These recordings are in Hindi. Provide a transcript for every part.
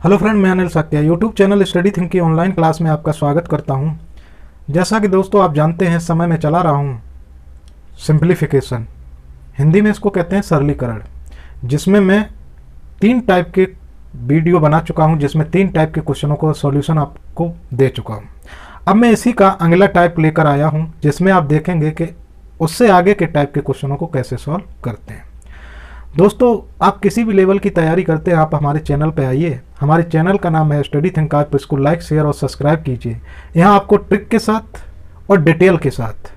हेलो फ्रेंड, मैं Anil Sakya YouTube channel study think की ऑनलाइन क्लास में आपका स्वागत करता हूं। जैसा कि दोस्तों आप जानते हैं, समय में चला रहा हूं सिंप्लीफिकेशन, हिंदी में इसको कहते हैं सरलीकरण, जिसमें मैं 3 टाइप के वीडियो बना चुका हूं, जिसमें 3 टाइप के क्वेश्चनों को सॉल्यूशन आपको दे चुका हूं। अब मैं इसी का अगला टाइप लेकर आया हूं, जिसमें आप देखेंगे कि उससे आगे के टाइप के क्वेश्चनों को कैसे सॉल्व करते हैं। दोस्तों, आप किसी भी लेवल की तैयारी करते हैं, आप हमारे चैनल पे आइए। हमारे चैनल का नाम है स्टडी थिंक। आप इसको लाइक, शेयर और सब्सक्राइब कीजिए। यहाँ आपको ट्रिक के साथ और डिटेल के साथ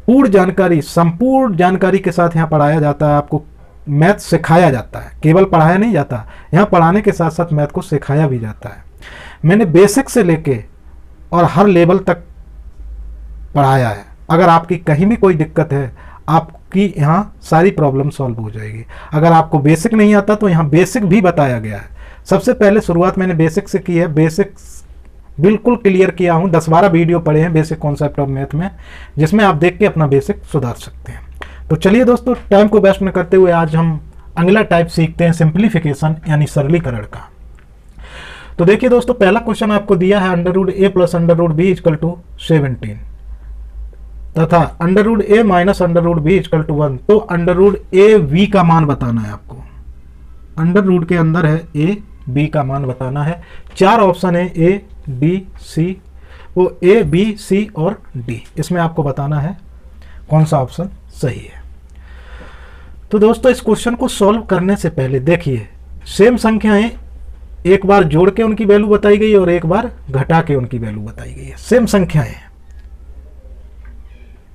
पूर्ण जानकारी, संपूर्ण जानकारी के साथ यहाँ पढ़ाया जाता है। आपको मैथ सिखाया जाता है, केवल पढ़ाया नहीं जाता, यहाँ पढ़ाने के साथ साथ मैथ को सिखाया भी जाता है। मैंने बेसिक से लेके और हर लेवल तक पढ़ाया है। अगर आपकी कहीं भी कोई दिक्कत है, आपकी यहाँ सारी प्रॉब्लम सॉल्व हो जाएगी। अगर आपको बेसिक नहीं आता तो यहाँ बेसिक भी बताया गया है। सबसे पहले शुरुआत मैंने बेसिक से की है। बेसिक बिल्कुल क्लियर किया हूँ, 10-12 वीडियो पढ़े हैं बेसिक कॉन्सेप्ट ऑफ मैथ में, जिसमें आप देख के अपना बेसिक सुधार सकते हैं। तो चलिए दोस्तों, टाइम को वेस्ट न करते हुए आज हम अगला टाइप सीखते हैं, सिंप्लीफिकेशन यानी सरलीकरण का। तो देखिए दोस्तों, पहला क्वेश्चन आपको दिया है √a + √b = 17 तथा √a - √b = 1। तो √a(v) का मान बताना है आपको। अंडर रूट के अंदर है a, b का मान बताना है। 4 ऑप्शन है a, b, c। वो a, b, c और d, इसमें आपको बताना है कौन सा ऑप्शन सही है। तो दोस्तों, इस क्वेश्चन को सॉल्व करने से पहले देखिए, सेम संख्याएं एक बार जोड़ के उनकी वैल्यू बताई गई और एक बार घटा के उनकी वैल्यू बताई गई है। सेम संख्याएं,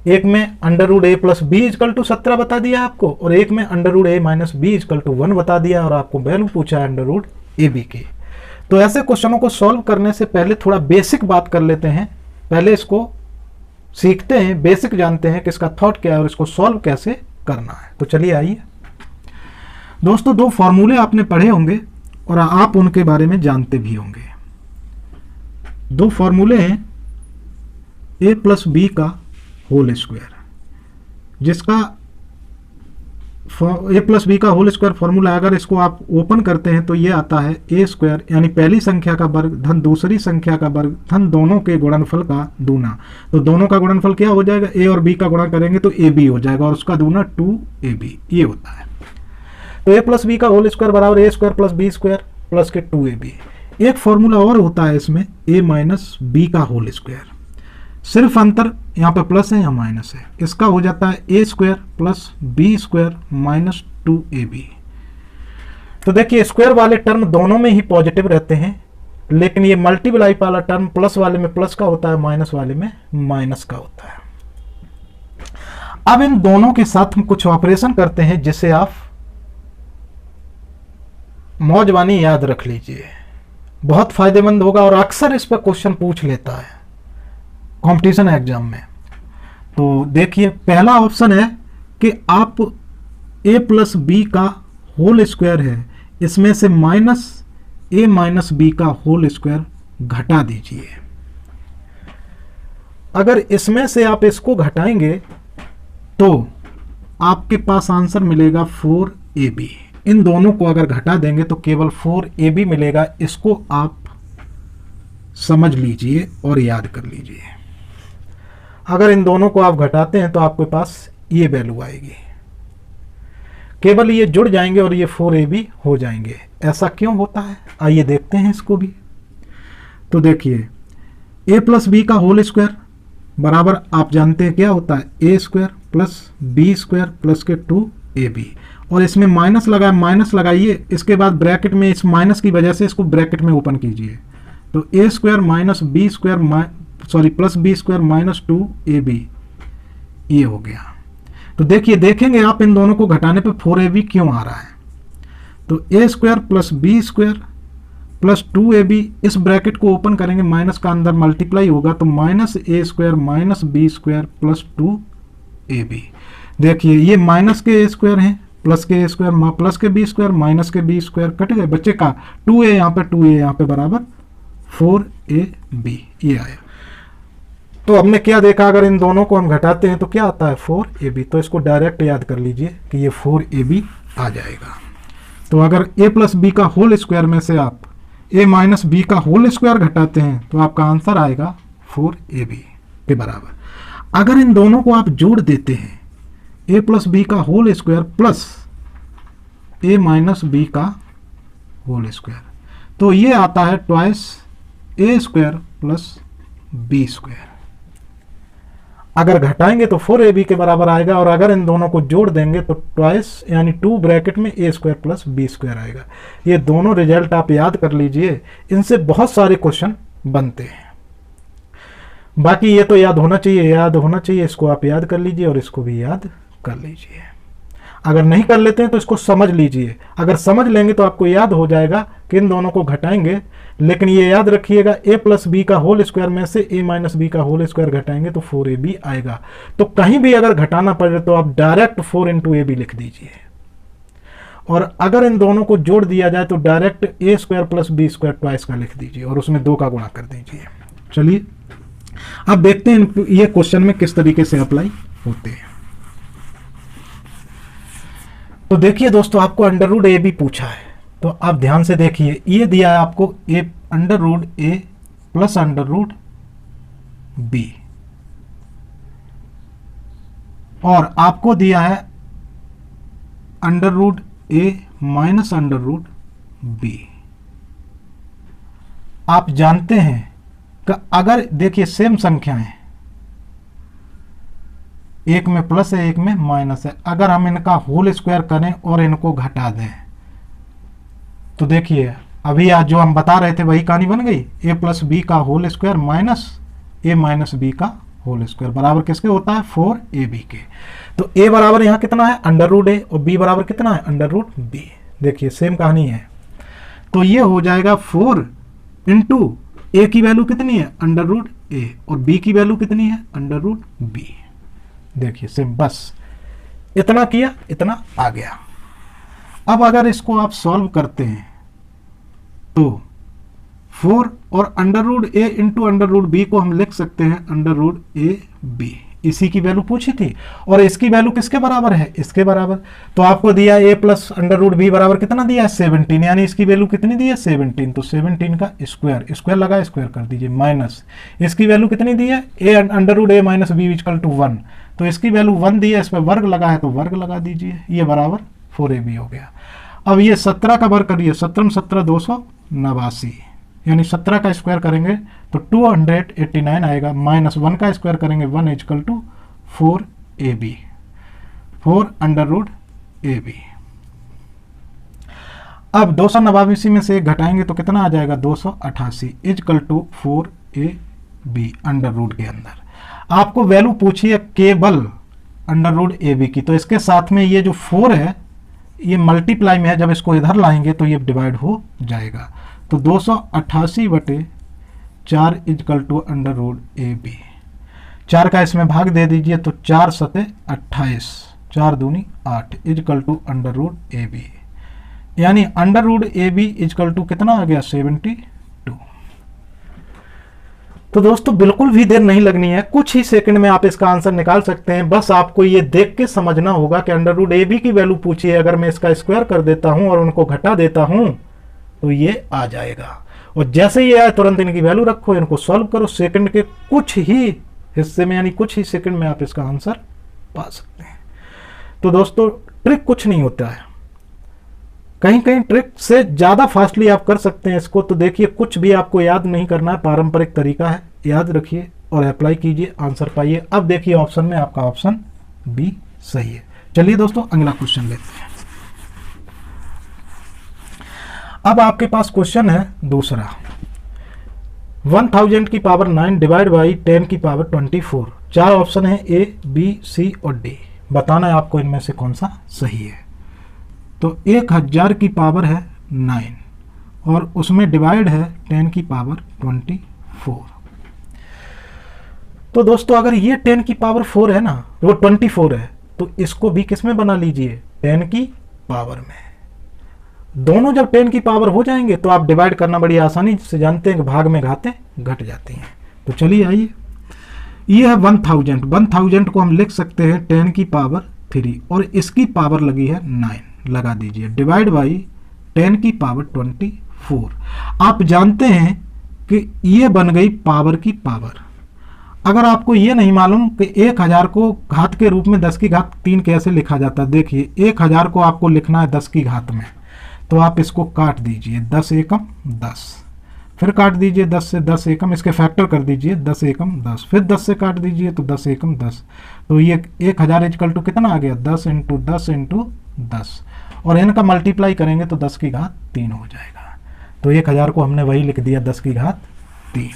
एक में √a + b = 17 बता दिया आपको, और एक में √a - b = 1 बता दिया, और आपको वैल्यू पूछा है √ab की। तो ऐसे क्वेश्चनों को सॉल्व करने से पहले थोड़ा बेसिक बात कर लेते हैं। पहले इसको सीखते हैं, बेसिक जानते हैं कि इसका थॉट क्या है और इसको सॉल्व कैसे करना है। तो चलिए आइए दोस्तों, 2 फॉर्मूले आपने पढ़े होंगे और आप उनके बारे में जानते भी होंगे। 2 फॉर्मूले हैं a + b का होल स्क्वायर, जिसका a + b का होल स्क्वायर फॉर्मूला, अगर इसको आप ओपन करते हैं तो ये आता है a², यानी पहली संख्या का वर्ग धन दूसरी संख्या का वर्ग धन दोनों के गुणनफल का दूना। तो दोनों का गुणनफल क्या हो जाएगा? a और b का गुणा करेंगे तो ab हो जाएगा, और उसका दूना 2ab, ये होता है। तो a + b का होल स्क्वायर बराबर a² + b² प्लस के 2ab। एक फॉर्मूला और होता है इसमें, a - b का होल स्क्वायर। सिर्फ अंतर यहाँ पे प्लस है, यहाँ माइनस है। इसका हो जाता है a² + b² - 2ab। तो देखिए, स्क्वायर वाले टर्म दोनों में ही पॉजिटिव रहते हैं, लेकिन ये मल्टीप्लाई वाला टर्म प्लस वाले में प्लस का होता है, माइनस वाले में माइनस का होता है। अब इन दोनों के साथ हम कुछ ऑपरेशन करते हैं, जिससे आप मौजवानी याद रख लीजिए, बहुत फायदेमंद होगा, और अक्सर इस पर क्वेश्चन पूछ लेता है कंपटीशन एग्जाम में। तो देखिए, पहला ऑप्शन है कि आप a + b का होल स्क्वायर है, इसमें से -a - b का होल स्क्वायर घटा दीजिए। अगर इसमें से आप इसको घटाएंगे तो आपके पास आंसर मिलेगा 4ab। इन दोनों को अगर घटा देंगे तो केवल 4ab मिलेगा। इसको आप समझ लीजिए और याद कर लीजिए। अगर इन दोनों को आप घटाते हैं तो आपके पास ये वैल्यू आएगी। केवल ये जुड़ जाएंगे और ये 4ab हो जाएंगे। ऐसा क्यों होता है, आइए देखते हैं इसको भी। तो देखिए, a + b का होल स्क्वायर बराबर, आप जानते हैं क्या होता है, a² + b² प्लस के 2ab, और इसमें माइनस लगाए, माइनस लगाइए, इसके बाद ब्रैकेट में इस माइनस की वजह से इसको ब्रैकेट में ओपन कीजिए। तो a² - b² - 2ab, ये हो गया। तो देखिए, देखेंगे आप इन दोनों को घटाने पे 4ab क्यों आ रहा है। तो a² + b² प्लस 2ab, इस ब्रैकेट को ओपन करेंगे, माइनस का अंदर मल्टीप्लाई होगा, तो -a² - b² प्लस 2ab। देखिए, ये माइनस के a² हैं, प्लस के a² प्लस के b² माइनस के b² कट गए, बच्चे का 2a यहाँ पे, 2a यहाँ पे बराबर 4ab, ये आया। तो हमने क्या देखा, अगर इन दोनों को हम घटाते हैं तो क्या आता है, 4ab। तो इसको डायरेक्ट याद कर लीजिए कि ये 4ab आ जाएगा। तो अगर a + b का होल स्क्वायर में से आप a माइनस बी का होल स्क्वायर घटाते हैं तो आपका आंसर आएगा 4ab के बराबर। अगर इन दोनों को आप जोड़ देते हैं a प्लस बी का whole square plus a minus B का होल स्क्वायर, तो ये आता है twice a square plus B square. अगर घटाएंगे तो 4ab के बराबर आएगा, और अगर इन दोनों को जोड़ देंगे तो ट्वाइस यानी 2 ब्रैकेट में a square plus B square आएगा। ये दोनों रिजल्ट आप याद कर लीजिए, इनसे बहुत सारे क्वेश्चन बनते हैं। बाकी ये तो याद होना चाहिए, इसको आप याद कर लीजिए और इसको भी याद कर लीजिए। अगर नहीं कर लेते हैं तो इसको समझ लीजिए, अगर समझ लेंगे तो आपको याद हो जाएगा कि इन दोनों को घटाएंगे। लेकिन ये याद रखिएगा a प्लस बी का होल स्क्वायर में से a माइनस बी का होल स्क्वायर घटाएंगे तो 4ab आएगा। तो कहीं भी अगर घटाना पड़े तो आप डायरेक्ट 4 इंटू ab लिख दीजिए, और अगर इन दोनों को जोड़ दिया जाए तो direct a square plus B square twice का लिख दीजिए और उसमें 2 का गुणा कर दीजिए। चलिए अब देखते हैं ये क्वेश्चन में किस तरीके से अप्लाई होते हैं। तो देखिए दोस्तों, आपको अंडर रूट ए बी पूछा है, तो आप ध्यान से देखिए। ये दिया है आपको A under root A plus under root B, और आपको दिया है under root A minus under root B. आप जानते हैं कि अगर देखिए सेम संख्याएं, एक में प्लस है एक में माइनस है, अगर हम इनका होल स्क्वायर करें और इनको घटा दें तो देखिए अभी आज जो हम बता रहे थे वही कहानी बन गई। a प्लस बी का whole square minus a minus B का होल स्क्वायर बराबर किसके होता है 4ab के। तो a बराबर यहाँ कितना है अंडर रूट a और b बराबर कितना है अंडर रूट b। देखिए सेम कहानी है, तो ये हो जाएगा 4 इंटू a की वैल्यू कितनी है अंडर रूट a और b की वैल्यू कितनी है अंडर रूट b। देखिए सेम, बस इतना किया इतना आ गया। अब अगर इसको आप सॉल्व करते हैं तो 4 और under root a into under root B को हम लिख सकते हैं अंडर रूट ए बी। इसी की वैल्यू पूछी थी और इसकी वैल्यू किसके बराबर है इसके बराबर। तो आपको दिया a plus under root B बराबर कितना दिया है 17, यानी इसकी वैल्यू कितनी दी है 17। तो 17 का स्क्वायर लगा, स्क्वायर कर दीजिए, माइनस इसकी वैल्यू कितनी दी है a under root A minus B equal to 1, तो इसकी वैल्यू 1 दी है, इस पर वर्ग लगा है तो वर्ग लगा दीजिए, ये बराबर 4ab हो गया। अब ये 17 का वर्ग करिए, 17 17 289, यानी 17 का स्क्वायर करेंगे तो 289 आएगा, माइनस 1 का स्क्वायर करेंगे 1 equal to 4ab, 4 under root A B. अब 289 में से एक घटाएंगे तो कितना आ जाएगा 288 equal to 4ab under root के अंदर। आपको वैल्यू पूछी है केवल अंडर रूट ए बी की, तो इसके साथ में ये जो 4 है ये मल्टीप्लाई में है, जब इसको इधर लाएंगे तो ये डिवाइड हो जाएगा। तो 288/4 equal to under root A B. 4 का इसमें भाग दे दीजिए तो 4 सते 28, 4 दूनी 8 equal to under root A B, यानी under root A B equal to कितना आ गया 72। तो दोस्तों बिल्कुल भी देर नहीं लगनी है, कुछ ही सेकंड में आप इसका आंसर निकाल सकते हैं। बस आपको ये देख के समझना होगा कि अंडर रूट ए बी की वैल्यू पूछी है, अगर मैं इसका स्क्वायर कर देता हूं और उनको घटा देता हूं तो ये आ जाएगा। और जैसे ये आए तुरंत इनकी वैल्यू रखो, इनको सॉल्व करो, सेकंड के कुछ ही हिस्से में यानी कुछ ही सेकंड में आप इसका आंसर पा सकते हैं। तो दोस्तों ट्रिक कुछ नहीं होता है, कहीं कहीं ट्रिक से ज़्यादा फास्टली आप कर सकते हैं इसको। तो देखिए कुछ भी आपको याद नहीं करना है, पारंपरिक तरीका है, याद रखिए और अप्लाई कीजिए, आंसर पाइए। अब देखिए ऑप्शन में आपका ऑप्शन बी सही है। चलिए दोस्तों अगला क्वेश्चन लेते हैं। अब आपके पास क्वेश्चन है दूसरा, 1000 की पावर 9 डिवाइड बाई 10 की पावर 24। 4 ऑप्शन है ए बी सी और डी, बताना है आपको इनमें से कौन सा सही है। तो 1000 की पावर है 9 और उसमें डिवाइड है 10 की पावर 24। तो दोस्तों अगर ये 10 की पावर 4 है ना, वो 24 है, तो इसको भी किस में बना लीजिए 10 की पावर में। दोनों जब 10 की पावर हो जाएंगे तो आप डिवाइड करना बड़ी आसानी से जानते हैं कि भाग में घातें घट जाती हैं। तो चलिए आइए, ये है 1000 को हम लिख सकते हैं 10 की पावर 3 और इसकी पावर लगी है 9, लगा दीजिए, डिवाइड बाई 10 की पावर 4। आप जानते हैं कि ये बन गई पावर की पावर। अगर आपको ये नहीं मालूम कि 1000 को घात के रूप में 10 की घात 3 कैसे लिखा जाता है, देखिए 1000 को आपको लिखना है 10 की घात में, तो आप इसको काट दीजिए 10 एकम 10, फिर काट दीजिए 10 से 10 एकम, इसके फैक्टर कर दीजिए 10 एकम 10, फिर 10 से काट दीजिए तो 10 एकम 10। तो ये 1000 इक्वल टू कितना आ गया, 10 इंटू 10 इंटू 10, और इनका मल्टीप्लाई करेंगे तो 10 की घात 3 हो जाएगा। तो 1000 को हमने वही लिख दिया 10 की घात 3।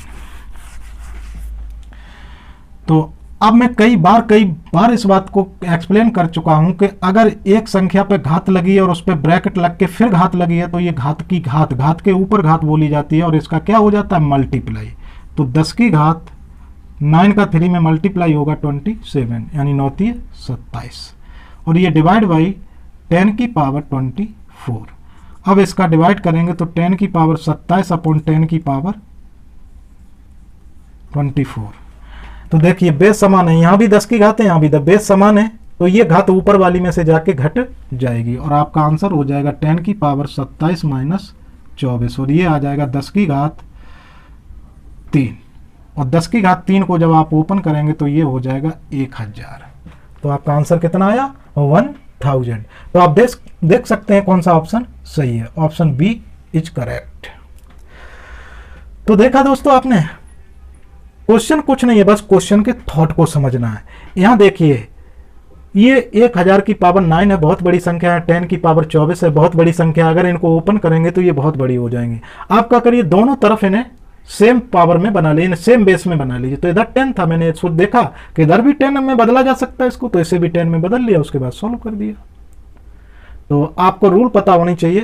तो अब मैं कई बार इस बात को एक्सप्लेन कर चुका हूं कि अगर एक संख्या पे घात लगी है और उस पर ब्रैकेट लग के फिर घात लगी है तो ये घात की घात के ऊपर घात बोली जाती है और इसका क्या हो जाता है, मल्टीप्लाई। तो 10 की घात 9 का 3 में मल्टीप्लाई होगा 27, यानी 9 × 27, और ये डिवाइड बाई 10 की पावर 24। अब इसका डिवाइड करेंगे तो 10 की पावर 27 अपॉन 10 की पावर 24। तो देखिए बेस समान है, यहाँ भी 10 की घात है, यहाँ भी बेस समान है, तो ये घात ऊपर वाली में से जाके घट जाएगी और आपका आंसर हो जाएगा 10 की पावर 27 माइनस 24, और ये आ जाएगा 10 की घात 3, और 10 की घात 3 को जब आप ओपन करेंगे तो ये हो जाएगा 1000। तो आपका आंसर कितना आया, 1000। तो आप देख सकते हैं कौन सा ऑप्शन सही है, ऑप्शन बी इज करेक्ट। तो देखा दोस्तों आपने, क्वेश्चन कुछ नहीं है, बस क्वेश्चन के थॉट को समझना है। यहां देखिए ये 1000 की पावर 9 है, बहुत बड़ी संख्या है, 10 की पावर 24 है, बहुत बड़ी संख्या है। अगर इनको ओपन करेंगे तो ये बहुत बड़ी हो जाएंगी। आप क्या करिए, दोनों तरफ इन्हें सेम पावर में बना लीजिए, सेम बेस में बना लीजिए। तो इधर 10 था, मैंने इसको देखा कि इधर भी 10 में बदला जा सकता है इसको, तो इसे भी 10 में बदल लिया, उसके बाद सॉल्व कर दिया। तो आपको रूल पता होनी चाहिए,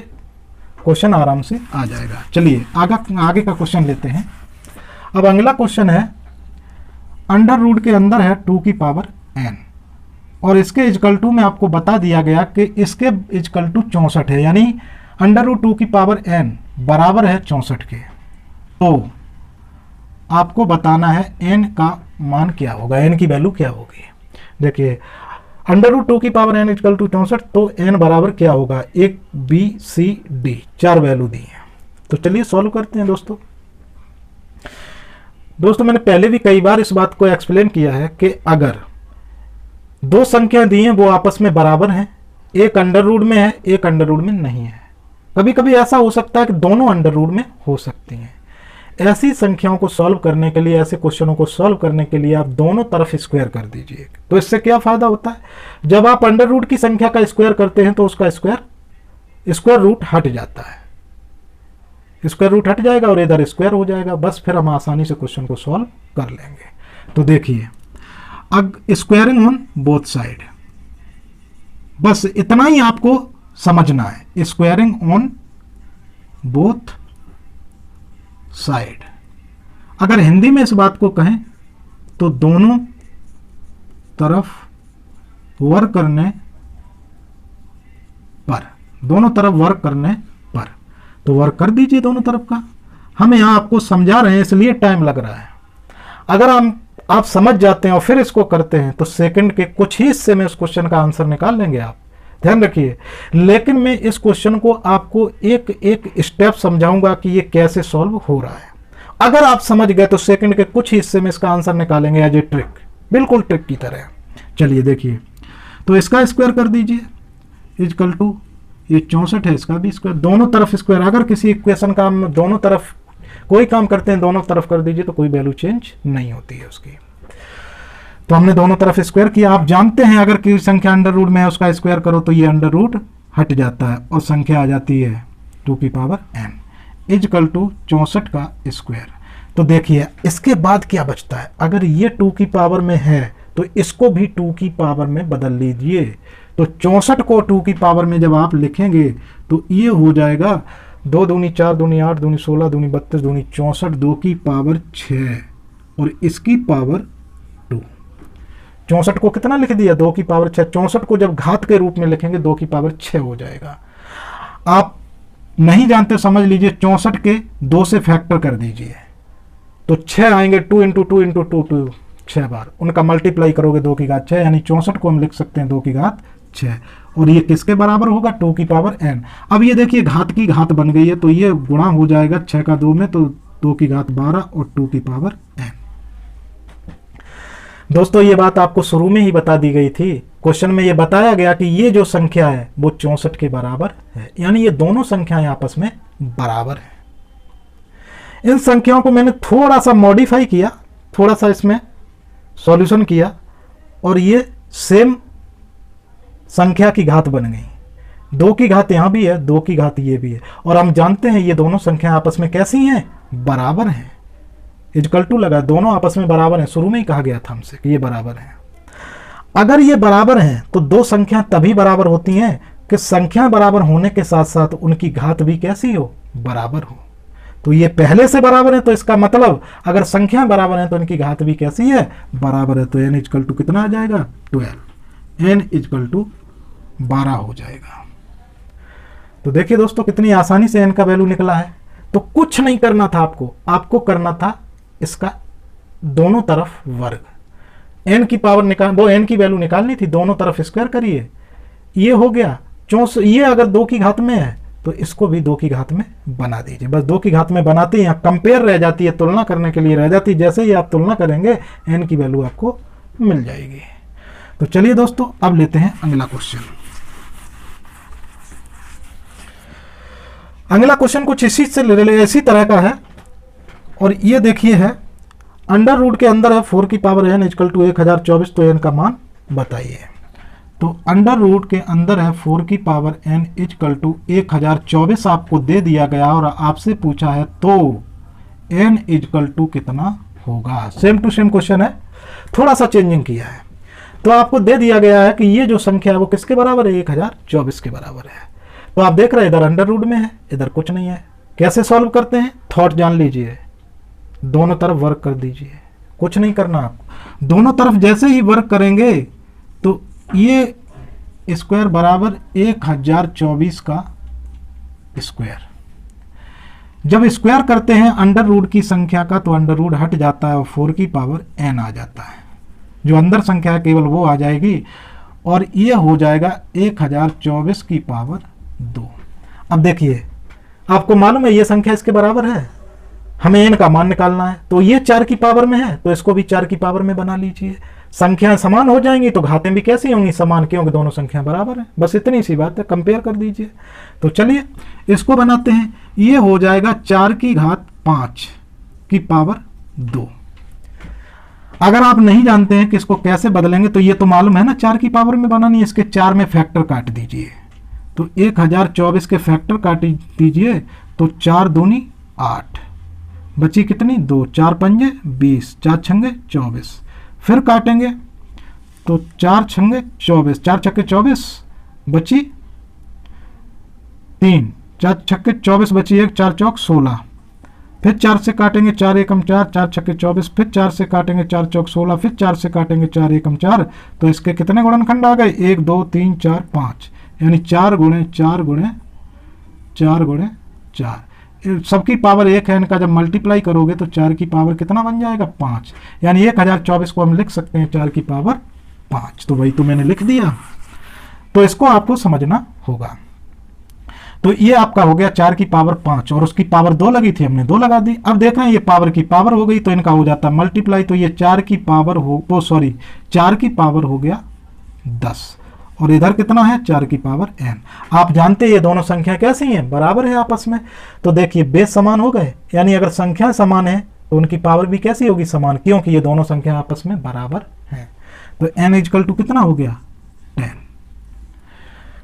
क्वेश्चन आराम से आ जाएगा। चलिए आगे का क्वेश्चन लेते हैं। अब अगला क्वेश्चन है, अंडर रूट के अंदर है 2 की पावर n, और इसके इजकल टू में आपको बता दिया गया कि इसके इजकल टू 64 है, यानी अंडर रूट 2 की पावर n बराबर है 64 के। तो आपको बताना है n का मान क्या होगा, n की वैल्यू क्या होगी। देखिए अंडर रूट 2 की पावर n इजकल टू 64, तो n बराबर क्या होगा, एक b c d 4 वैल्यू दी है। तो चलिए सॉल्व करते हैं दोस्तों मैंने पहले भी कई बार इस बात को एक्सप्लेन किया है कि अगर दो संख्या दी हैं वो आपस में बराबर हैं, एक अंडर रूट में है एक अंडर रूट में नहीं है, कभी कभी ऐसा हो सकता है कि दोनों अंडर रूट में हो सकती हैं। ऐसी संख्याओं को सॉल्व करने के लिए, ऐसे क्वेश्चनों को सॉल्व करने के लिए आप दोनों तरफ स्क्वायर कर दीजिए। तो इससे क्या फायदा होता है, जब आप अंडर रूट की संख्या का स्क्वायर करते हैं तो उसका स्क्वायर रूट हट जाता है, स्क्वायर रूट हट जाएगा और इधर स्क्वायर हो जाएगा, बस फिर हम आसानी से क्वेश्चन को सॉल्व कर लेंगे। तो देखिए अब स्क्वायरिंग ऑन बोथ साइड, बस इतना ही आपको समझना है, स्क्वायरिंग ऑन बोथ साइड। अगर हिंदी में इस बात को कहें तो दोनों तरफ वर्क करने पर, दोनों तरफ वर्क करने पर, तो वर्क कर दीजिए दोनों तरफ का। हम यहां आपको समझा रहे हैं इसलिए टाइम लग रहा है। अगर आप समझ जाते हैं और फिर इसको करते हैं तो सेकंड के कुछ ही हिस्से में उस क्वेश्चन का आंसर निकाल लेंगे आप, ध्यान रखिए। लेकिन मैं इस क्वेश्चन को आपको एक एक स्टेप समझाऊंगा कि ये कैसे सॉल्व हो रहा है। अगर आप समझ गए तो सेकंड के कुछ हिस्से में इसका आंसर निकालेंगे एज ए ट्रिक, बिल्कुल ट्रिक की तरह। चलिए देखिए, तो इसका स्क्वायर कर दीजिए इक्वल टू, ये 64 है, इसका भी स्क्वायर, दोनों तरफ स्क्वायर। अगर किसी इक्वेशन का हम दोनों तरफ कोई काम करते हैं दोनों तरफ कर दीजिए तो कोई वैल्यू चेंज नहीं होती है उसकी। तो हमने दोनों तरफ स्क्वायर किया। आप जानते हैं अगर किसी संख्या अंडर रूट में है उसका स्क्वायर करो तो ये अंडर रूट हट जाता है और संख्या आ जाती है 2 की पावर n इक्वल टू 64 का स्क्वायर। तो देखिए इसके बाद क्या बचता है, अगर ये 2 की पावर में है तो इसको भी 2 की पावर में बदल लीजिए। तो 64 को 2 की पावर में जब आप लिखेंगे तो ये हो जाएगा 2 दूनी 4 दूनी 8 दूनी 16 दूनी 32 दूनी 64, 2 की पावर 6 और इसकी पावर 2। 64 को कितना लिख दिया, 2 की पावर 6। 64 को जब घात के रूप में लिखेंगे 2 की पावर 6 हो जाएगा। आप नहीं जानते समझ लीजिए, 64 के 2 से फैक्टर कर दीजिए तो 6 आएंगे, 2 इंटू 2 इंटू 2 2 6 बार, उनका मल्टीप्लाई करोगे 2 की घात 6, यानी 64 को हम लिख सकते हैं 2 की घात 6, और ये किसके बराबर होगा 2 की पावर n। अब ये देखिए घात की घात बन गई है, तो ये गुणा हो जाएगा 6 का 2 में, तो 2 की घात 12 और 2 की पावर n। दोस्तों ये बात आपको शुरू में ही बता दी गई थी, क्वेश्चन में ये बताया गया कि ये जो संख्या है वो 64 के बराबर है, यानी ये दोनों संख्याएं आपस में बराबर है। इन संख्याओं को मैंने थोड़ा सा मॉडिफाई किया, थोड़ा सा इसमें सॉल्यूशन किया, और ये सेम संख्या की घात बन गई। 2 की घात यहां भी है, 2 की घात ये भी है, और हम जानते हैं ये दोनों संख्याएं आपस में कैसी हैं, बराबर हैं। इक्वल टू लगा, दोनों आपस में बराबर हैं, शुरू में ही कहा गया था हमसे कि ये बराबर हैं। अगर ये बराबर हैं तो दो संख्या तभी बराबर होती हैं कि संख्या बराबर होने के साथ साथ उनकी घात भी कैसी हो, बराबर हो। तो ये पहले से बराबर है, तो इसका मतलब अगर संख्या बराबर है तो इनकी घात भी कैसी है, बराबर है। तो n इक्वल टू कितना आ जाएगा 12, n इक्वल टू 12 हो जाएगा। तो देखिए दोस्तों कितनी आसानी से n का वैल्यू निकला है। तो कुछ नहीं करना था आपको करना था इसका दोनों तरफ वर्ग, n की पावर निकाल, वो n की वैल्यू निकालनी थी, दोनों तरफ स्क्वायर करिए, ये हो गया 64। ये अगर 2 की घात में है तो इसको भी 2 की घात में बना दीजिए। बस 2 की घात में बनाते ही कंपेयर रह जाती है, तुलना करने के लिए रह जाती है। जैसे ही आप तुलना करेंगे n की वैल्यू आपको मिल जाएगी। तो चलिए दोस्तों अब लेते हैं अगला क्वेश्चन। अगला क्वेश्चन कुछ इसी तरह का है, और ये देखिए है अंडर रूट के अंदर है 4 की पावर n इक्वल टू 1024, तो n का मान बताइए। तो अंडर रूट के अंदर है 4 की पावर n इक्वल टू 1024 आपको दे दिया गया और आपसे पूछा है तो n इक्वल टू कितना होगा। सेम टू सेम क्वेश्चन है, थोड़ा सा चेंजिंग किया है। तो आपको दे दिया गया है कि ये जो संख्या है वो किसके बराबर है, 1024 के बराबर है। तो आप देख रहे हैं इधर अंडर रूट में है, इधर कुछ नहीं है। कैसे सॉल्व करते हैं, थॉट जान लीजिए, दोनों तरफ वर्क कर दीजिए, कुछ नहीं करना आपको। दोनों तरफ जैसे ही वर्क करेंगे तो ये स्क्वायर बराबर 1024 का स्क्वायर। जब स्क्वायर करते हैं अंडर रूट की संख्या का तो अंडर रूट हट जाता है और 4 की पावर n आ जाता है। जो अंदर संख्या है केवल वो आ जाएगी और ये हो जाएगा 1024 की पावर 2। अब देखिए आपको मालूम है ये संख्या इसके बराबर है, हमें n का मान निकालना है। तो ये 4 की पावर में है तो इसको भी 4 की पावर में बना लीजिए। संख्याएं समान हो जाएंगी तो घातें भी कैसी होंगी, समान, क्योंकि दोनों संख्याएं बराबर हैं। बस इतनी सी बात है, कंपेयर कर दीजिए। तो चलिए इसको बनाते हैं। ये हो जाएगा 4 की घात 5 की पावर 2। अगर आप नहीं जानते हैं कि इसको कैसे बदलेंगे तो ये तो मालूम है ना 4 की पावर में बनानी है, इसके 4 में फैक्टर काट दीजिए। तो 1024 के फैक्टर काट दीजिए तो 4 दूनी 8, बची कितनी 2, 4 पंजे 20, 4 छंगे 24। फिर काटेंगे तो 4 छंगे 24, 4 छक्के 24, बची 3, 4 छक्के 24 बची 1, 4 चौक 16। फिर 4 से काटेंगे 4 एकम 4, 4 छक्के 24, फिर 4 से काटेंगे 4 चौक 16, फिर 4 से काटेंगे 4 एकम 4। तो इसके कितने गुणनखंड आ गए, 1 2 3 4 5, यानी 4 गुणे 4 गुणे 4 गुणे 4। सबकी पावर 1 है, इनका जब मल्टीप्लाई करोगे तो 4 की पावर कितना बन जाएगा 5, यानी 1024 को हम लिख सकते हैं 4 की पावर 5। तो वही तो मैंने लिख दिया। तो इसको आपको समझना होगा। तो ये आपका हो गया 4 की पावर 5 और उसकी पावर 2 लगी थी, हमने 2 लगा दी। अब देख रहे हैं ये पावर की पावर हो गई तो इनका हो जाता है मल्टीप्लाई। तो ये 4 की पावर 4 की पावर हो गया 10 और इधर कितना है 4 की पावर n। आप जानते हैं ये दोनों संख्या कैसी हैं, बराबर है आपस में। तो देखिए बेस समान हो गए, यानी अगर संख्या समान है तो उनकी पावर भी कैसी होगी, समान, क्योंकि ये दोनों संख्या आपस में बराबर हैं। तो n इक्वल टू कितना हो गया 10।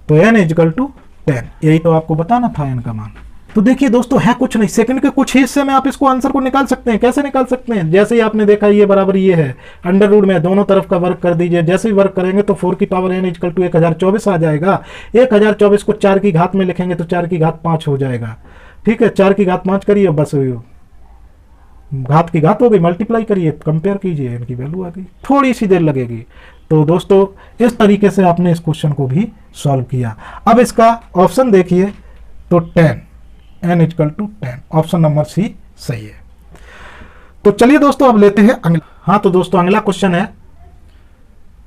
तो n इक्वल टू 10, यही तो आपको बताना था n का मान। तो देखिए दोस्तों है कुछ नहीं, सेकंड के कुछ हिस्से में आप इसको आंसर को निकाल सकते हैं। कैसे निकाल सकते हैं, जैसे ही आपने देखा ये बराबर ये है, अंडर रूट में दोनों तरफ का वर्क कर दीजिए। जैसे ही वर्क करेंगे तो 4 की पावर n इक्वल टू 1024 आ जाएगा। 1024 को 4 की घात में लिखेंगे तो 4 की घात 5 हो जाएगा। ठीक है, 4 की घात 5 करिए, बस घात की घात हो गई, मल्टीप्लाई करिए, कंपेयर कीजिए, इनकी वैल्यू आ गई। थोड़ी सी देर लगेगी। तो दोस्तों इस तरीके से आपने इस क्वेश्चन को भी सॉल्व किया। अब इसका ऑप्शन देखिए तो 10, n equal to 10, option number C सही है। तो चलिए दोस्तों अब लेते हैं अगला। हाँ तो दोस्तों अगला क्वेश्चन है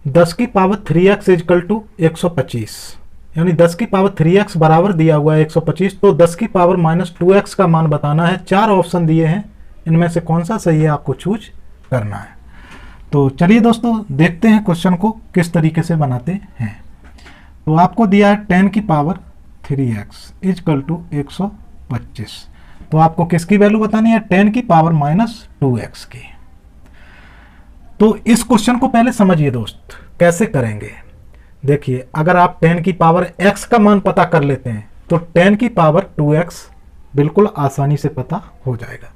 10 की पावर 3x इजकल टू 125, यानी 10 की पावर 3x बराबर दिया हुआ है 125, तो 10 की पावर -2x का मान बताना है। 4 ऑप्शन दिए हैं, इनमें से कौन सा सही है आपको चूज करना है। तो चलिए दोस्तों देखते हैं क्वेश्चन को किस तरीके से बनाते हैं। तो आपको दिया है 10 की पावर 3x इजकल टू 125, तो आपको किसकी वैल्यू बतानी है, 10 की पावर -2x की। तो इस क्वेश्चन को पहले समझिए दोस्त, कैसे करेंगे। देखिए, अगर आप 10 की पावर x का मान पता कर लेते हैं तो 10 की पावर 2x बिल्कुल आसानी से पता हो जाएगा।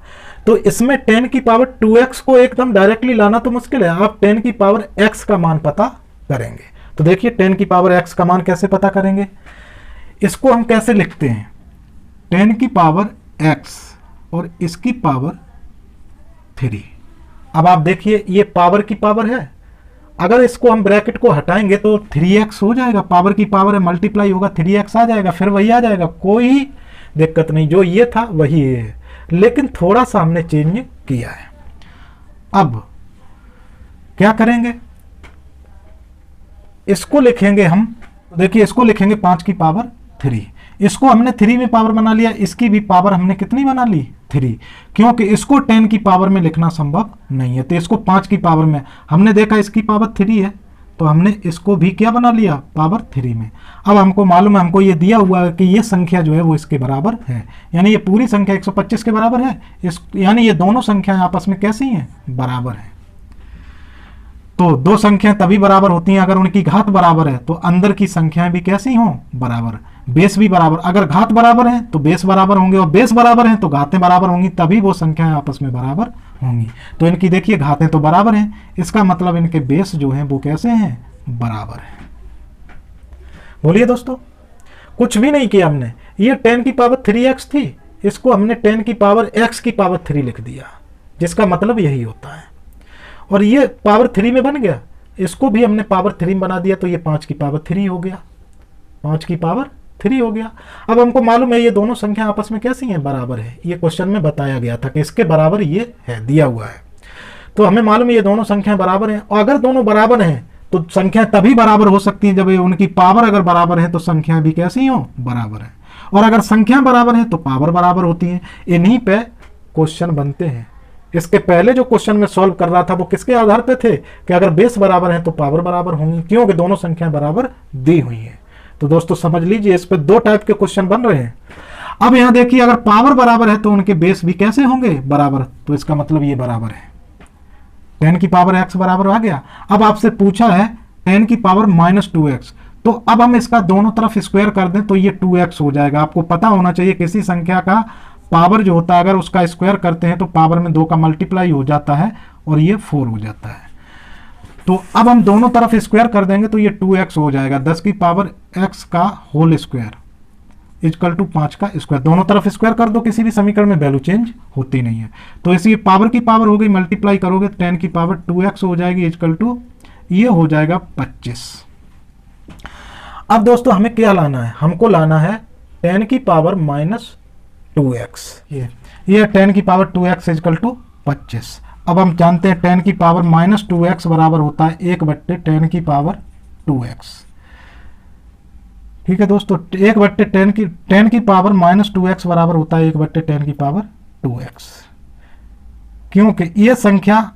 तो इसमें 10 की पावर 2x को एकदम डायरेक्टली लाना तो मुश्किल है, आप 10 की पावर x का मान पता करेंगे। तो देखिए 10 की पावर x का मान कैसे पता करेंगे, इसको हम कैसे लिखते हैं, 10 की पावर x और इसकी पावर 3। अब आप देखिए ये पावर की पावर है, अगर इसको हम ब्रैकेट को हटाएंगे तो 3x हो जाएगा, पावर की पावर है, मल्टीप्लाई होगा 3x आ जाएगा, फिर वही आ जाएगा, कोई दिक्कत नहीं, जो ये था वही ये है, लेकिन थोड़ा सा हमने चेंज किया है। अब क्या करेंगे, इसको लिखेंगे हम, देखिए इसको लिखेंगे 5 की पावर 3, इसको हमने 3 में पावर बना लिया, इसकी भी पावर हमने कितनी बना ली, 3, क्योंकि इसको 10 की पावर में लिखना संभव नहीं है, तो इसको 5 की पावर में, हमने देखा इसकी पावर 3 है तो हमने इसको भी क्या बना लिया, पावर 3 में। अब हमको मालूम है, हमको ये दिया हुआ है कि ये संख्या जो है वो इसके बराबर है, यानी ये पूरी संख्या 125 के बराबर है, यानी ये दोनों संख्याएं आपस में कैसी हैं, बराबर हैं। तो दो संख्याएं तभी बराबर होती हैं अगर उनकी घात बराबर है, तो अंदर की संख्याएं भी कैसी हों, बराबर, बेस भी बराबर। अगर घात बराबर है तो बेस बराबर होंगे, और बेस बराबर है तो घातें बराबर होंगी, तभी वो संख्याएं आपस में बराबर होंगी। तो इनकी देखिए घातें तो बराबर हैं, इसका मतलब इनके बेस जो हैं वो कैसे हैं, बराबर हैं। बोलिए दोस्तों, कुछ भी नहीं किया हमने, ये 10 की पावर 3x थी, इसको हमने 10 की पावर x की पावर 3 लिख दिया, जिसका मतलब यही होता है। और ये पावर 3 में बन गया, इसको भी हमने पावर 3 में बना दिया, तो ये 5 की पावर 3 हो गया, 5 की पावर 3 हो गया। अब हमको मालूम है ये दोनों संख्या आपस में कैसी हैं, बराबर है, ये क्वेश्चन में बताया गया था कि इसके बराबर ये है, दिया हुआ है, तो हमें मालूम है ये दोनों संख्याएं बराबर हैं। और अगर दोनों बराबर हैं तो संख्या तभी बराबर हो सकती है जब उनकी पावर अगर बराबर है तो संख्याएं भी कैसी हो, बराबर है। और अगर संख्या बराबर है तो पावर बराबर होती है। इन्हीं पे क्वेश्चन बनते हैं। इसके पहले जो क्वेश्चन में सॉल्व कर रहा था वो किसके आधार पे थे कि अगर बेस बराबर है तो पावर बराबर होंगी, क्योंकि दोनों संख्याएं बराबर दी हुई हैं। तो दोस्तों समझ लीजिए, इस पे 2 टाइप के क्वेश्चन बन रहे हैं। अब यहां देखिए, अगर पावर बराबर है तो उनके बेस भी कैसे होंगे, बराबर, तो इसका मतलब ये बराबर है, 10 की पावर x बराबर आ गया। अब आपसे पूछा है 10 की पावर -2x, तो अब हम इसका दोनों तरफ स्क्वायर कर दें तो ये 2x हो जाएगा। आपको पता होना चाहिए किसी संख्या का पावर जो होता है अगर उसका स्क्वायर करते हैं तो पावर में 2 का मल्टीप्लाई हो जाता है और ये 4 हो जाता है। तो अब हम दोनों तरफ स्क्वायर कर देंगे तो ये 2x हो जाएगा, 10 की पावर x का होल स्क्वायर इक्वल टू 5 का स्क्वायर। दोनों तरफ स्क्वायर कर दो, किसी भी समीकरण में वैल्यू चेंज होती नहीं है। तो इसी पावर की पावर हो गई, मल्टीप्लाई करोगे 10 की पावर 2x हो जाएगी इक्वल टू, ये हो जाएगा 25। अब दोस्तों हमें क्या लाना है, हमको लाना है 10 की पावर -2x, ये 10 की पावर 2x इक्वल टू 25। अब हम जानते हैं 10 की पावर -2x बराबर होता है 1/10 की पावर 2x। ठीक है दोस्तों, 1/10 की पावर -2x बराबर होता है 1/10 की पावर 2x, क्योंकि ये संख्या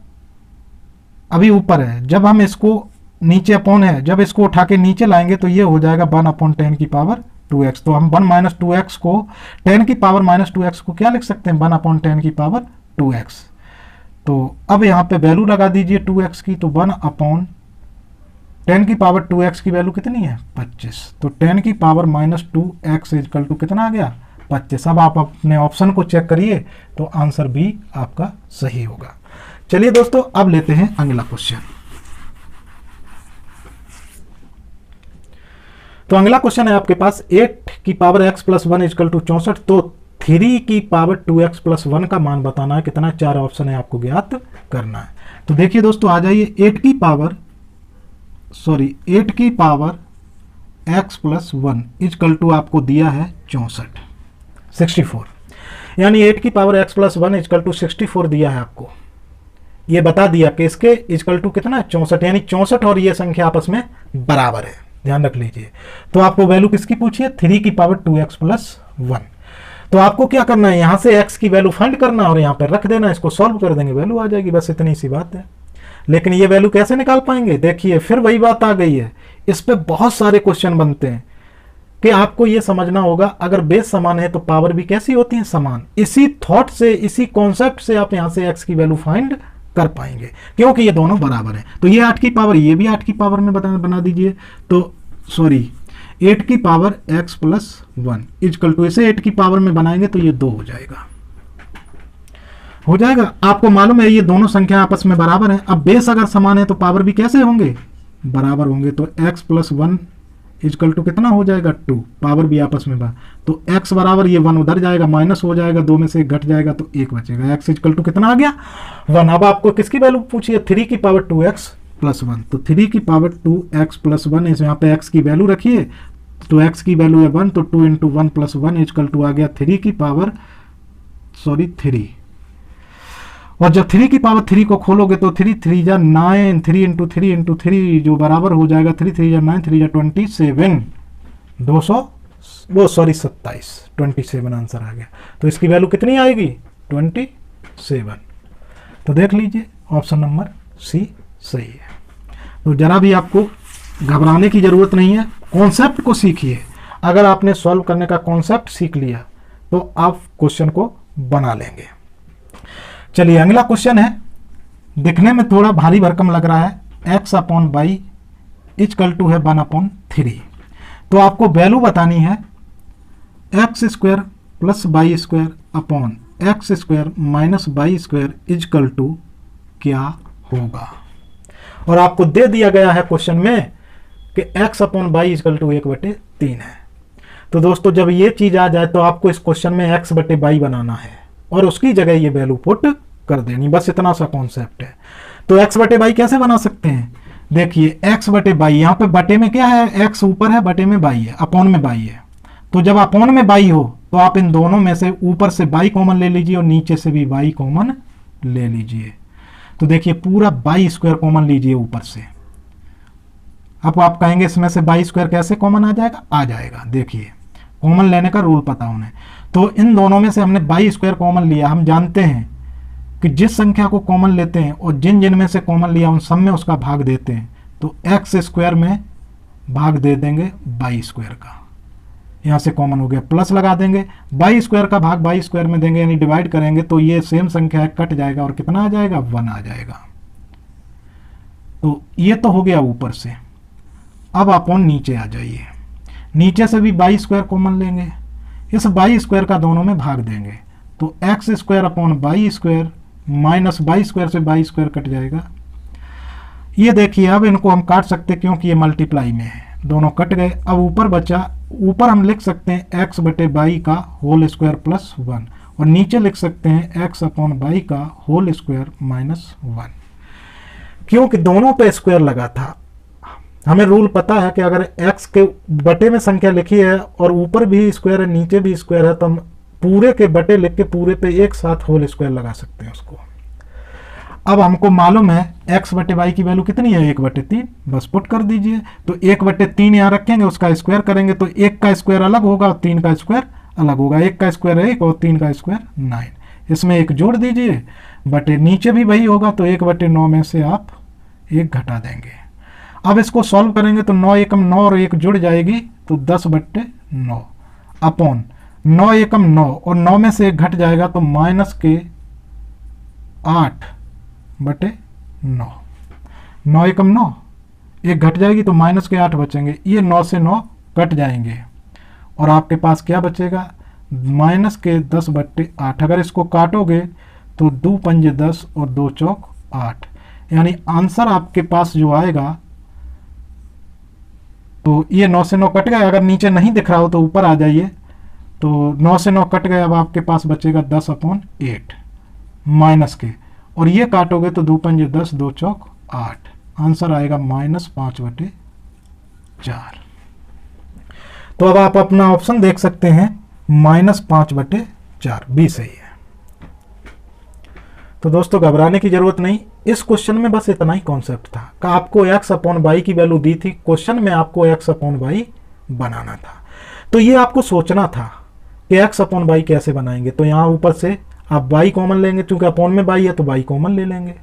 अभी ऊपर है, जब हम इसको नीचे अपॉन है, जब इसको उठा के नीचे लाएंगे तो ये हो जाएगा 1/10 की पावर 2x। तो हम 1 - 2x को, 10 की पावर -2x को क्या लिख सकते हैं, 1/10 की पावर 2x। तो अब यहाँ पे वैल्यू लगा दीजिए 2x की, तो 1/10 की पावर 2x की वैल्यू कितनी है, 25। तो 10 की पावर -2x इक्वल टू कितना आ गया, 25। अब आप अपने ऑप्शन को चेक करिए तो आंसर बी आपका सही होगा। चलिए दोस्तों अब लेते हैं अगला क्वेश्चन। तो अगला क्वेश्चन है आपके पास 8 की पावर x + 1 इक्वल टू 64। तो 3 की पावर 2x + 1 का मान बताना है, कितना, 4 ऑप्शन है आपको ज्ञात करना है। तो देखिए दोस्तों आ जाइए, 8 की पावर x + 1 इक्वल टू आपको दिया है 64, यानी 8 की पावर x + 1 इक्वल टू 64 दिया है आपको। ये बता दिया कि इसके इक्वल टू कितना है 64, यानी 64 और ये संख्या आपस में बराबर है, ध्यान रख लीजिए। तो आपको वैल्यू किसकी पूछी है, 3 की पावर 2x प्लस 1। तो आपको क्या करना है, यहां से x की वैल्यू फाइंड करना और यहां पर रख देना, इसको सॉल्व कर देंगे, वैल्यू आ जाएगी, बस इतनी सी बात है। लेकिन ये वैल्यू कैसे निकाल पाएंगे, देखिए फिर वही बात आ गई है, इस पे बहुत सारे क्वेश्चन बनते हैं कि आपको ये समझना होगा अगर बेस समान है तो पावर भी कैसी होती है, समान। इसी थॉट से, इसी कॉन्सेप्ट से आप यहां से x की वैल्यू फाइंड कर पाएंगे, क्योंकि ये दोनों बराबर हैं। तो ये 8 की पावर, ये भी 8 की पावर में बना दीजिए, तो सॉरी 8 की power x plus 1 equal to, इसे 8 की पावर में बनाएंगे तो ये 2 हो जाएगा, हो जाएगा। आपको मालूम है ये दोनों संख्या आपस में बराबर हैं। अब बेस अगर समान है तो पावर भी कैसे होंगे, बराबर होंगे। तो x प्लस 1 इक्वल टू कितना हो जाएगा 2, पावर भी आपस में बराबर। तो x बराबर, ये 1 उधर जाएगा, माइनस हो जाएगा, 2 में से 1 घट जाएगा तो 1 बचेगा। x इक्वल टू कितना आ गया 1। अब आपको किसकी वैल्यू पूछिए, 3 की पावर 2x प्लस 1। तो 3 की पावर 2x प्लस 1, इस यहाँ पे x की वैल्यू रखिए, तो x की वैल्यू है 1, तो 2 इंटू 1 प्लस 1 इक्वल टू आ गया 3 की पावर 3। और जब 3 की पावर 3 को खोलोगे तो 3 3 जा 9, 3 इंटू 3 इंटू 3 जो बराबर हो जाएगा 3 3 जा 9, 3 जा 27, 27 आंसर आ गया। तो इसकी वैल्यू कितनी आएगी 27। तो देख लीजिए ऑप्शन नंबर सी सही है। तो जरा भी आपको घबराने की जरूरत नहीं है, कॉन्सेप्ट को सीखिए। अगर आपने सॉल्व करने का कॉन्सेप्ट सीख लिया तो आप क्वेश्चन को बना लेंगे। चलिए अगला क्वेश्चन है, दिखने में थोड़ा भारी भरकम लग रहा है, x upon y equal to है 1/3। तो आपको वैल्यू बतानी है x square plus y square upon x square minus y square equal to क्या होगा। और आपको दे दिया गया है क्वेश्चन में कि x upon y equal to 1/3 है। तो दोस्तों जब ये चीज आ जाए तो आपको इस क्वेश्चन में x बटे बाई बनाना है और उसकी जगह ये वैल्यू पुट कर देनी, बस इतना सा कॉन्सेप्ट है। तो x बटे बाई कैसे बना सकते हैं, देखिए x बटे बाई, यहाँ पे बटे में क्या है, x ऊपर है, बटे में बाई है, अपॉन में बाई है। तो जब अपॉन में बाई हो तो आप इन दोनों में से ऊपर से बाई कॉमन ले लीजिए और नीचे से भी बाई कॉमन ले लीजिए। तो देखिए पूरा बाई स्क्वायर कॉमन लीजिए ऊपर से। अब आप कहेंगे इसमें से बाई स्क्वायर कैसे कॉमन आ जाएगा, आ जाएगा, देखिए कॉमन लेने का रूल पता उन्हें। तो इन दोनों में से हमने बाई स्क्वायर कॉमन लिया। हम जानते हैं कि जिस संख्या को कॉमन लेते हैं और जिन जिन में से कॉमन लिया उन सब में उसका भाग देते हैं। तो एक्स स्क्वायर में भाग दे देंगे बाई स्क्वायर का, यहाँ से कॉमन हो गया, प्लस लगा देंगे, बाई स्क्वायर का भाग बाई स्क्वायर में देंगे, यानी डिवाइड करेंगे तो ये सेम संख्या है, कट जाएगा और कितना आ जाएगा 1 आ जाएगा। तो ये तो हो गया ऊपर से। अब अपॉन नीचे आ जाइए, नीचे से भी बाई स्क्वायर कॉमन लेंगे, इस बाई स्क्वायर का दोनों में भाग देंगे। तो x square upon by square minus y square से बाई स्क्वायर कट जाएगा। ये देखिए अब इनको हम काट सकते क्योंकि ये मल्टीप्लाई में है, दोनों कट गए। अब ऊपर बचा, ऊपर हम लिख सकते हैं एक्स बटे बाई का होल स्क्वायर प्लस 1 और नीचे लिख सकते हैं एक्स अपॉन बाई का होल स्क्वायर माइनस 1, क्योंकि दोनों पे स्क्वायर लगा था। हमें रूल पता है कि अगर x के बटे में संख्या लिखी है और ऊपर भी स्क्वायर है नीचे भी स्क्वायर है तो हम पूरे के बटे लिख के पूरे पे एक साथ होल स्क्वायर लगा सकते हैं उसको। अब हमको मालूम है x बटे वाई की वैल्यू कितनी है 1/3, बस पुट कर दीजिए। तो 1/3 यहाँ रखेंगे, उसका स्क्वायर करेंगे तो 1 का स्क्वायर अलग होगा और 3 का स्क्वायर अलग होगा। 1 का स्क्वायर 1 और 3 का स्क्वायर 9, इसमें 1 जोड़ दीजिए, बटे नीचे भी वही होगा तो 1/9 में से आप 1 घटा देंगे। अब इसको सॉल्व करेंगे तो 9 एकम 9 और 1 जुड़ जाएगी तो 10/9 अपॉन 9 एकम 9 और 9 में से 1 घट जाएगा तो माइनस के 8/9। 9 एकम 9, 1 घट जाएगी तो माइनस के 8 बचेंगे। ये 9 से 9 कट जाएंगे और आपके पास क्या बचेगा माइनस के 10/8। अगर इसको काटोगे तो 2 पंजे 10 और 2 चौक 8, यानी आंसर आपके पास जो आएगा, तो ये 9 से 9 कट गए। अगर नीचे नहीं दिख रहा हो तो ऊपर आ जाइए, तो 9 से 9 कट गए। अब आपके पास बचेगा 10/8 माइनस के, और ये काटोगे तो 2 पंजे 10 2 चौक 8, आंसर आएगा -5/4। तो अब आप अपना ऑप्शन देख सकते हैं -5/4 बी सही है। तो दोस्तों घबराने की जरूरत नहीं, इस क्वेश्चन में बस इतना ही कॉन्सेप्ट था कि आपको x अपॉन वाई की वैल्यू दी थी, क्वेश्चन में आपको x अपॉन वाई बनाना था। तो ये आपको सोचना था कि x अपॉन वाई कैसे बनाएंगे। तो यहाँ ऊपर से आप y कॉमन लेंगे, चूंकि अपॉन में y है तो y कॉमन ले लेंगे,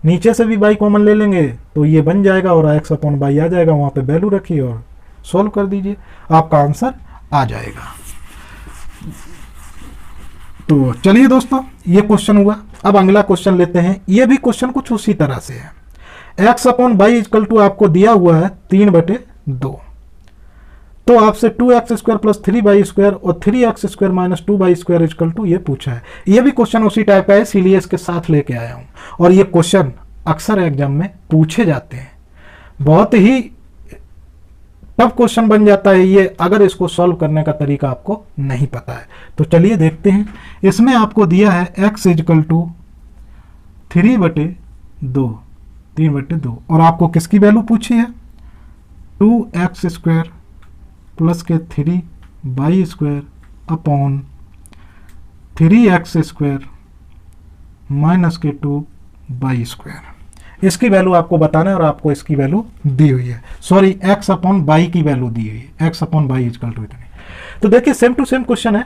नीचे से भी y कॉमन ले लेंगे तो ये बन जाएगा और x अपॉन वाई आ जाएगा। वहाँ पे वैल्यू रखिए और सॉल्व कर दीजिए, आपका आंसर आ जाएगा। तो चलिए दोस्तों, ये क्वेश्चन हुआ। अब अगला क्वेश्चन लेते हैं। ये भी क्वेश्चन कुछ उसी तरह से है। x upon y equal to आपको दिया हुआ है 3/2। तो आपसे 2x square plus 3y square और 3x square minus 2y square equal to ये पूछा है। ये भी क्वेश्चन उसी टाइप का है, इसीलिए इसके साथ लेके आया हूँ। और ये क्वेश्चन अक्सर एग्जाम में पूछे जाते हैं, बहुत ही टफ क्वेश्चन बन जाता है ये अगर इसको सॉल्व करने का तरीका आपको नहीं पता है। तो चलिए देखते हैं। इसमें आपको दिया है x इक्वल टू 3/2 और आपको किसकी वैल्यू पूछी है, 2x स्क्वायर प्लस के 3y square upon 3x square minus के 2y स्क्वायर। इसकी वैल्यू आपको बताना है और आपको इसकी वैल्यू दी हुई है, सॉरी x अपॉन वाई की वैल्यू दी हुई है, x upon y equal to इतनी। तो देखिए सेम टू सेम क्वेश्चन है,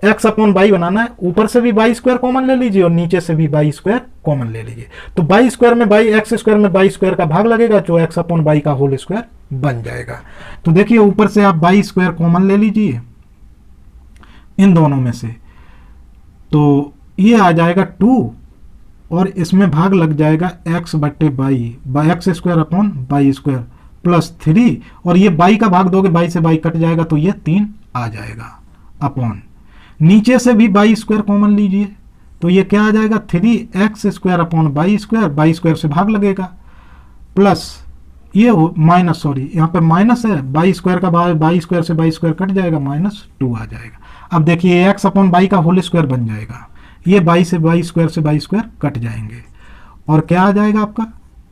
x अपॉन वाई बनाना है, ऊपर से भी वाई स्क्वायर कॉमन ले लीजिए और नीचे से भी वाई स्क्वायर कॉमन ले लीजिए। तो वाई स्क्वायर में वाई, एक्स स्क्वायर में वाई स्क्वायर का भाग लगेगा जो x अपॉन वाई का होल स्क्वायर बन जाएगा। तो देखिए ऊपर से आप वाई स्क्वायर कॉमन ले लीजिए इन दोनों में से, तो ये आ जाएगा 2 और इसमें भाग लग जाएगा x/वाई, X square upon Y square plus 3 और ये वाई का भाग दोगे, वाई से वाई कट जाएगा तो ये 3 आ जाएगा अपॉन, नीचे से भी वाई स्क्वायर कॉमन लीजिए तो ये क्या आ जाएगा 3x square upon Y square से भाग लगेगा प्लस ये माइनस, सॉरी यहाँ पे माइनस है, वाई स्क्वायर का भाग वाई स्क्वायर से वाई स्क्वायर कट जाएगा, -2 आ जाएगा। अब देखिए x अपॉन वाई का होल स्क्वायर बन जाएगा, ये वाई से वाई स्क्वायर कट जाएंगे और क्या आ जाएगा आपका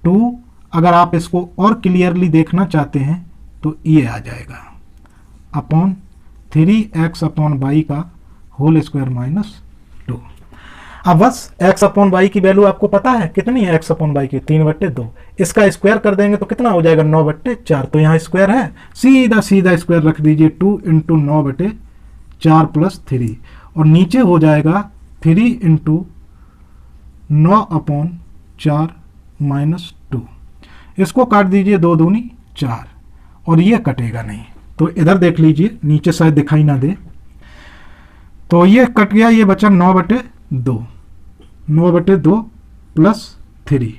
2। अगर आप इसको और क्लियरली देखना चाहते हैं तो ये आ जाएगा अपॉन 3x अपॉन वाई का होल स्क्वायर -2। अब बस x अपॉन वाई की वैल्यू आपको पता है कितनी है, x अपॉन वाई की 3/2। इसका स्क्वायर कर देंगे तो कितना हो जाएगा 9/4। तो यहाँ स्क्वायर है, सीधा स्क्वायर रख दीजिए, 2 × 9/4 प्लस 3 और नीचे हो जाएगा 3 × 9/4 -2। इसको काट दीजिए, 2 दूनी 4 और ये कटेगा नहीं। तो इधर देख लीजिए, नीचे शायद दिखाई ना दे, तो ये कट गया, ये बचा 9/2 प्लस 3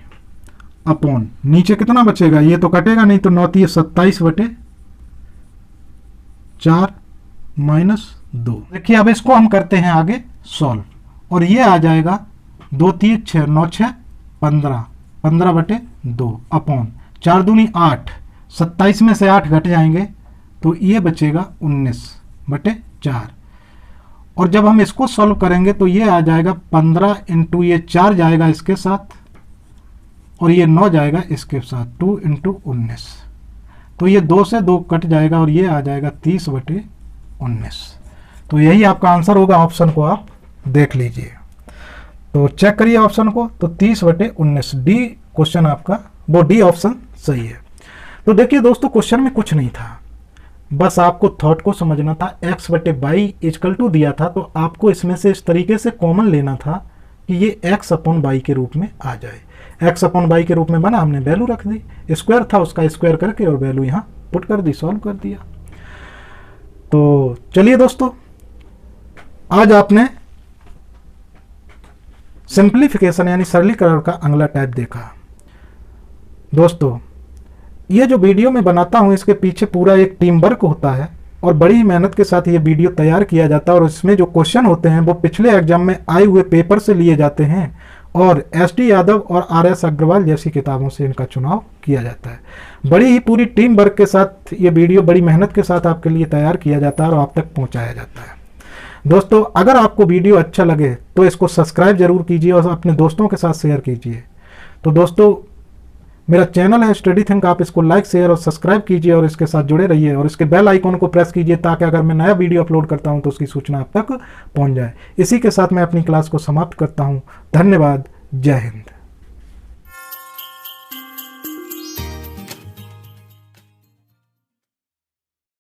अपॉन नीचे कितना बचेगा, ये तो कटेगा नहीं, तो 9 × 27/4 -2। देखिए अब इसको हम करते हैं आगे सॉल्व और ये आ जाएगा 2 × 3 = 6, 9 × 6 = 15/2 अपॉन 4 दूनी 8, 27 में से 8 घट जाएंगे तो ये बचेगा 19/4। और जब हम इसको सॉल्व करेंगे तो ये आ जाएगा 15 × ये 4 जाएगा इसके साथ और ये 9 जाएगा इसके साथ, 2 × 19। तो ये 2 से 2 कट जाएगा और ये आ जाएगा 30/19। तो यही आपका आंसर होगा। ऑप्शन को आप देख लीजिए, तो चेक करिए ऑप्शन को, तो 30/19 डी क्वेश्चन आपका, वो डी ऑप्शन सही है। तो देखिए दोस्तों क्वेश्चन में कुछ नहीं था, बस आपको थॉट को समझना था। x/y इक्वल टू दिया था तो आपको इसमें से इस तरीके से कॉमन लेना था कि ये x अपॉन वाई के रूप में आ जाए। x अपॉन वाई के रूप में बना, हमने वैल्यू रख दी, स्क्वायर था उसका स्क्वायर करके और वैल्यू यहाँ पुट कर दी, सॉल्व कर दिया। तो चलिए दोस्तों, आज आपने सिंप्लीफिकेशन यानी सरलीकरण का अगला टाइप देखा। दोस्तों ये जो वीडियो मैं बनाता हूँ इसके पीछे पूरा एक टीम वर्क होता है और बड़ी ही मेहनत के साथ ये वीडियो तैयार किया जाता है और इसमें जो क्वेश्चन होते हैं वो पिछले एग्जाम में आए हुए पेपर से लिए जाते हैं और एस.डी. यादव और आर.एस. अग्रवाल जैसी किताबों से इनका चुनाव किया जाता है। बड़ी ही पूरी टीम वर्क के साथ ये वीडियो बड़ी मेहनत के साथ आपके लिए तैयार किया जाता है और आप तक पहुँचाया जाता है। दोस्तों अगर आपको वीडियो अच्छा लगे तो इसको सब्सक्राइब जरूर कीजिए और अपने दोस्तों के साथ शेयर कीजिए। तो दोस्तों मेरा चैनल है स्टडी थिंक, आप इसको लाइक शेयर और सब्सक्राइब कीजिए और इसके साथ जुड़े रहिए और इसके बेल आइकॉन को प्रेस कीजिए ताकि अगर मैं नया वीडियो अपलोड करता हूं तो उसकी सूचना आप तक पहुंच जाए। इसी के साथ मैं अपनी क्लास को समाप्त करता हूं। धन्यवाद। जय हिंद।